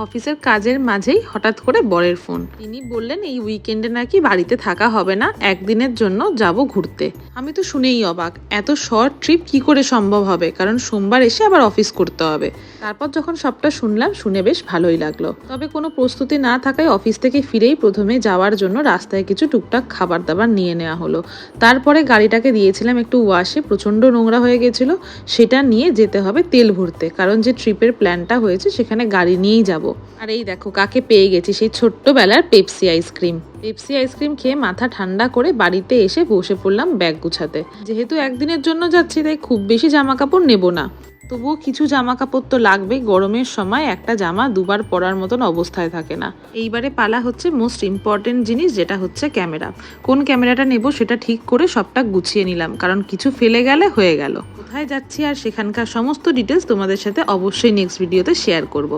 অফিসের কাজের মাঝেই হঠাৎ করে বরের ফোন। তিনি বললেন এই উইকেন্ডে নাকি বাড়িতে থাকা হবে না, একদিনের জন্য যাব ঘুরতে। আমি তো শুনেই অবাক, এত শর্ট ট্রিপ কি করে সম্ভব হবে, কারণ সোমবার এসে আবার অফিস করতে হবে। তারপর যখন সবটা শুনলাম, শুনে বেশ ভালোই লাগলো। তবে কোনো প্রস্তুতি না থাকায় অফিস থেকে ফিরেই প্রথমে যাওয়ার জন্য রাস্তায় কিছু টুকটাক খাবার দাবার নিয়ে নেওয়া হলো। তারপরে গাড়িটাকে দিয়েছিলাম একটু ওয়াশে, প্রচণ্ড নোংরা হয়ে গেছিলো। সেটা নিয়ে যেতে হবে তেল ভরতে, কারণ যে ট্রিপের প্ল্যানটা হয়েছে সেখানে গাড়ি নিয়েই যাব। আর এই দেখো কাকে পেয়ে গেছি, সেই ছোট্টবেলার পেপসি আইসক্রিম। পেপসি আইসক্রিম খেয়ে মাথা ঠান্ডা করে বাড়িতে এসে বসে পড়লাম ব্যাগ গুছাতে। যেহেতু একদিনের জন্য যাচ্ছি তাই খুব বেশি জামা কাপড় নেব না, তবুও কিছু জামা কাপড় তো লাগবে। গরমের সময় একটা জামা দুবার পরার মতন অবস্থায় থাকে না। এইবারে পালা হচ্ছে মোস্ট ইম্পর্টেন্ট জিনিস, যেটা হচ্ছে ক্যামেরা। কোন ক্যামেরাটা নেব সেটা ঠিক করে সবটা গুছিয়ে নিলাম, কারণ কিছু ফেলে গেলে হয়ে গেল। কোথায় যাচ্ছি আর সেখানকার সমস্ত ডিটেলস তোমাদের সাথে অবশ্যই নেক্সট ভিডিওতে শেয়ার করব।